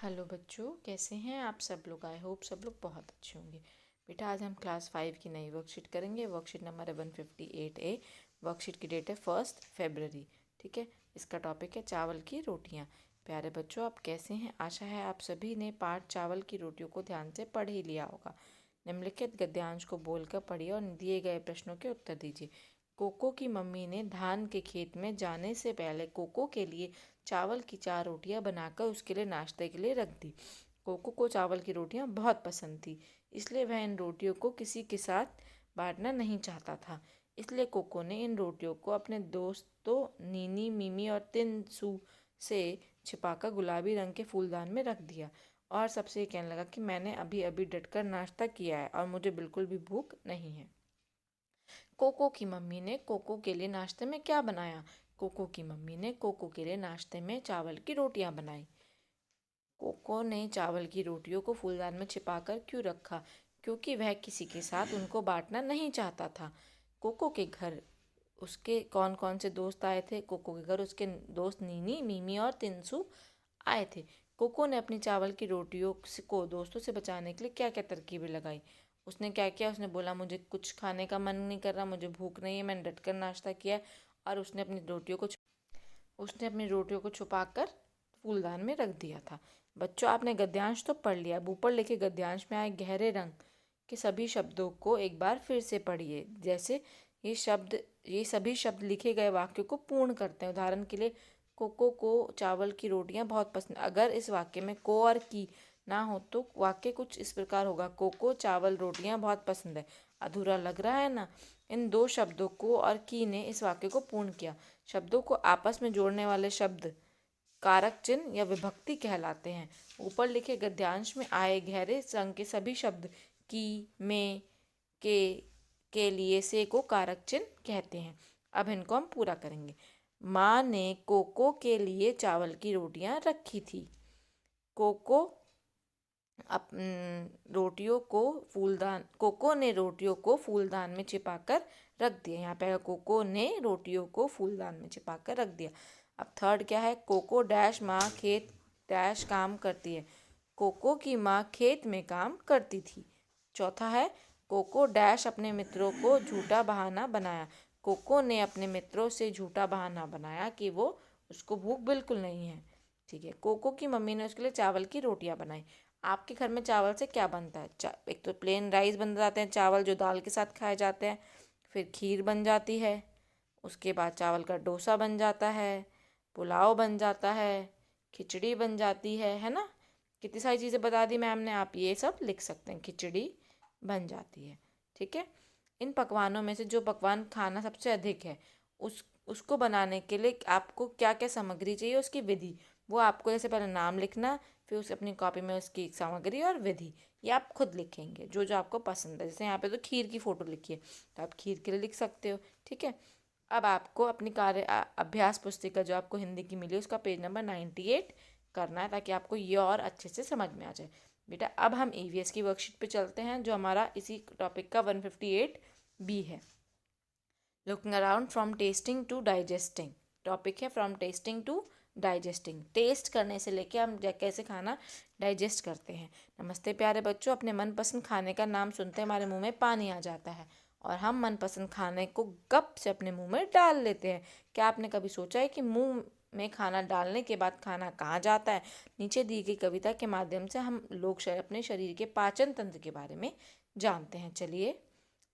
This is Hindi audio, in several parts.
हेलो बच्चों, कैसे हैं आप सब लोग। आई होप सब लोग बहुत अच्छे होंगे। बेटा आज हम क्लास 5 की नई वर्कशीट करेंगे। वर्कशीट नंबर है 158A। वर्कशीट की डेट है 1 फरवरी। ठीक है, इसका टॉपिक है चावल की रोटियां। प्यारे बच्चों, आप कैसे हैं। आशा है आप सभी ने पाठ चावल की रोटियों को ध्यान से पढ़ ही लिया होगा। निम्नलिखित गद्यांश को बोलकर पढ़िए और दिए गए प्रश्नों के उत्तर दीजिए। कोको की मम्मी ने धान के खेत में जाने से पहले कोको के लिए चावल की 4 रोटियां बनाकर उसके लिए नाश्ते के लिए रख दी। कोको को चावल की रोटियां बहुत पसंद थी, इसलिए वह इन रोटियों को किसी के साथ बांटना नहीं चाहता था। इसलिए कोको ने इन रोटियों को अपने दोस्तों नीनी, मिमी और तिनसू से छिपाकर गुलाबी रंग के फूलदान में रख दिया और सबसे ये कहने लगा कि मैंने अभी अभी डटकर नाश्ता किया है और मुझे बिल्कुल भी भूख नहीं है। कोको की मम्मी ने कोको के लिए नाश्ते में क्या बनाया। कोको की मम्मी ने कोको के लिए नाश्ते में चावल की रोटियां बनाई। कोको ने चावल की रोटियों को फूलदान में छिपाकर क्यों रखा। क्योंकि वह किसी के साथ उनको बांटना नहीं चाहता था। कोको के घर उसके कौन कौन से दोस्त आए थे। कोको के घर उसके दोस्त नीनी, मिमी और तिनसू आए थे। कोको ने अपनी चावल की रोटियों को दोस्तों से बचाने के लिए क्या क्या तरकीबें लगाई। उसने क्या किया, उसने बोला मुझे कुछ खाने का मन नहीं कर रहा, मुझे भूख नहीं है, मैंने डटकर नाश्ता किया है। और उसने अपनी रोटियों को छुपाकर फूलदान में रख दिया था। बच्चों, आपने गद्यांश तो पढ़ लिया। अब ऊपर लिखे गद्यांश में आए गहरे रंग के सभी शब्दों को एक बार फिर से पढ़िए। जैसे ये सभी शब्द लिखे गए वाक्य को पूर्ण करते हैं। उदाहरण के लिए, कोको को चावल की रोटियां बहुत पसंद। अगर इस वाक्य में को और की ना हो तो वाक्य कुछ इस प्रकार होगा, कोको चावल रोटियां बहुत पसंद है। अधूरा लग रहा है ना। इन दो शब्दों को और की ने इस वाक्य को पूर्ण किया। शब्दों को आपस में जोड़ने वाले शब्द कारक चिन्ह या विभक्ति कहलाते हैं। ऊपर लिखे गद्यांश में आए गहरे रंग के सभी शब्द की, में, के लिए, से को कारक चिन्ह कहते हैं। अब इनको हम पूरा करेंगे। माँ ने कोको के लिए चावल की रोटियां रखी थी। कोको कोको ने रोटियों को फूलदान में छिपाकर रख दिया। यहाँ पे कोको ने रोटियों को फूलदान में छिपाकर रख दिया। अब थर्ड क्या है, कोको डैश माँ खेत डैश काम करती है। कोको की माँ खेत में काम करती थी। चौथा है, कोको डैश अपने मित्रों को झूठा बहाना बनाया। कोको ने अपने मित्रों से झूठा बहाना बनाया कि वो उसको भूख बिल्कुल नहीं है। ठीक है, कोको की मम्मी ने उसके लिए चावल की रोटियां बनाई। आपके घर में चावल से क्या बनता है। एक तो प्लेन राइस बन जाते हैं, चावल जो दाल के साथ खाए जाते हैं। फिर खीर बन जाती है। उसके बाद चावल का डोसा बन जाता है, पुलाव बन जाता है, खिचड़ी बन जाती है ना। कितनी सारी चीज़ें बता दी मैम ने, आप ये सब लिख सकते हैं। खिचड़ी बन जाती है। ठीक है, इन पकवानों में से जो पकवान खाना सबसे अधिक है उसको बनाने के लिए आपको क्या क्या सामग्री चाहिए, उसकी विधि, वो आपको जैसे पहले नाम लिखना, फिर उस अपनी कॉपी में उसकी सामग्री और विधि ये आप खुद लिखेंगे जो जो आपको पसंद है। जैसे यहाँ पे तो खीर की फ़ोटो लिखी है तो आप खीर के लिए लिख सकते हो। ठीक है, अब आपको अपनी अभ्यास पुस्तिका जो आपको हिंदी की मिली उसका पेज नंबर 98 करना है ताकि आपको ये और अच्छे से समझ में आ जाए। बेटा अब हम ईवीएस की वर्कशीट पे चलते हैं जो हमारा इसी टॉपिक का 158B है। Looking around from tasting to digesting. Topic है from tasting to digesting. Taste करने से लेके हम कैसे खाना डाइजेस्ट करते हैं। नमस्ते प्यारे बच्चों, अपने मनपसंद खाने का नाम सुनते हमारे मुंह में पानी आ जाता है और हम मनपसंद खाने को गप से अपने मुंह में डाल लेते हैं। क्या आपने कभी सोचा है कि मुंह में खाना डालने के बाद खाना कहाँ जाता है। नीचे दी गई कविता के माध्यम से हम लोग अपने शरीर के पाचन तंत्र के बारे में जानते हैं। चलिए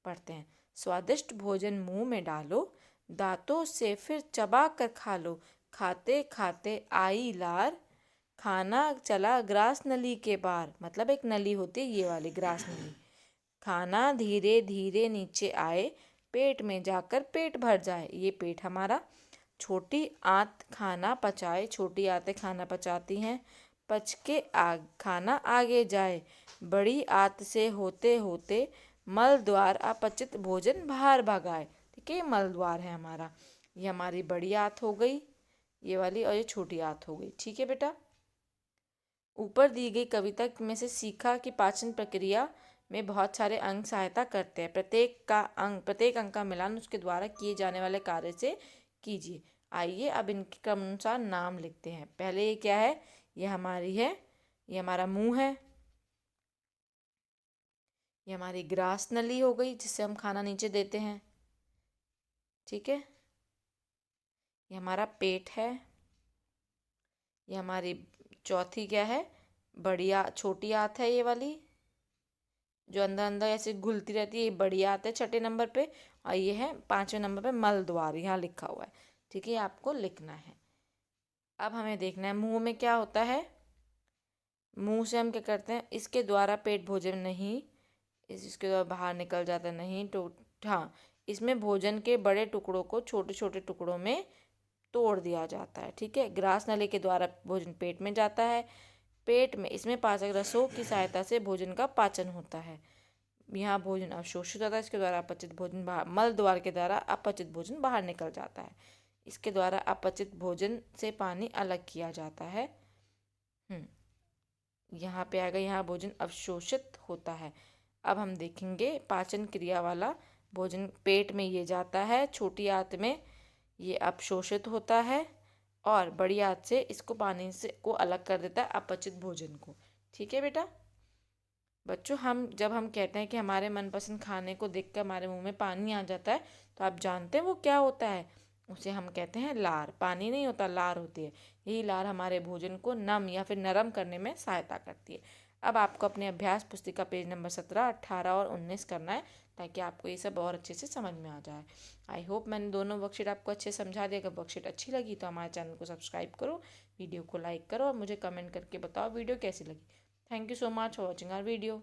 पढ़ते हैं। स्वादिष्ट भोजन मुंह में डालो, दांतों से फिर चबा कर खा लो, खाते खाते आई लार, खाना चला ग्रास नली के पार। मतलब एक नली होती है ये वाली ग्रास नली। खाना धीरे धीरे नीचे आए, पेट में जाकर पेट भर जाए। ये पेट हमारा। छोटी आंत खाना पचाए, छोटी आंतें खाना पचाती हैं, पच के खाना आगे जाए। बड़ी आंत से होते होते मल द्वार अपचित भोजन बाहर भगाए। ठीक है, ये मल द्वार है हमारा। ये हमारी बड़ी आंत हो गई ये वाली, और ये छोटी आंत हो गई। ठीक है बेटा, ऊपर दी गई कविता में से सीखा कि पाचन प्रक्रिया में बहुत सारे अंग सहायता करते हैं। प्रत्येक अंग का मिलान उसके द्वारा किए जाने वाले कार्य से कीजिए। आइए अब इनके क्रमानुसार नाम लिखते हैं। पहले ये क्या है, ये हमारी है ये हमारा मुंह है, ये हमारी ग्रास नली हो गई जिससे हम खाना नीचे देते हैं, ठीक है। ये हमारा पेट है, ये हमारी चौथी क्या है, छोटी आंत है ये वाली, जो अंदर अंदर ऐसे घुलती रहती है, ये बड़ी आंत है छठे नंबर पे। और ये है पांचवें नंबर पे मल द्वार, यहाँ लिखा हुआ है, ठीक है, ये आपको लिखना है। अब हमें देखना है मुंह में क्या होता है। मुंह से हम क्या करते हैं, इसके द्वारा पेट भोजन नहीं, इसके द्वारा बाहर निकल जाता नहीं तो हाँ, इसमें भोजन के बड़े टुकड़ों को छोटे छोटे टुकड़ों में तोड़ दिया जाता है, ठीक है। ग्रास नली के द्वारा भोजन पेट में जाता है, पेट में इसमें पाचक रसों की सहायता से भोजन का पाचन होता है। यहाँ भोजन अवशोषित होता है, इसके द्वारा अपचित भोजन बाहर, मल द्वार के द्वारा अपचित भोजन बाहर निकल जाता है, इसके द्वारा अपचित भोजन से पानी अलग किया जाता है। यहाँ पे आएगा, यहाँ भोजन अवशोषित होता है। अब हम देखेंगे पाचन क्रिया वाला भोजन, पेट में ये जाता है, छोटी आंत में ये अपशोषित होता है, और बड़ी आंत से इसको पानी से को अलग कर देता है अपचित भोजन को, ठीक है बेटा। बच्चों, जब हम कहते हैं कि हमारे मनपसंद खाने को देखकर हमारे मुंह में पानी आ जाता है, तो आप जानते हैं वो क्या होता है, उसे हम कहते हैं लार। पानी नहीं होता, लार होती है। यही लार हमारे भोजन को नम या फिर नरम करने में सहायता करती है। अब आपको अपने अभ्यास पुस्तिका पेज नंबर 17, 18 और 19 करना है, ताकि आपको ये सब और अच्छे से समझ में आ जाए। आई होप मैंने दोनों वर्कशीट आपको अच्छे समझा दिया। अगर वर्कशीट अच्छी लगी तो हमारे चैनल को सब्सक्राइब करो, वीडियो को लाइक करो और मुझे कमेंट करके बताओ वीडियो कैसी लगी। Thank you so much for watching our video.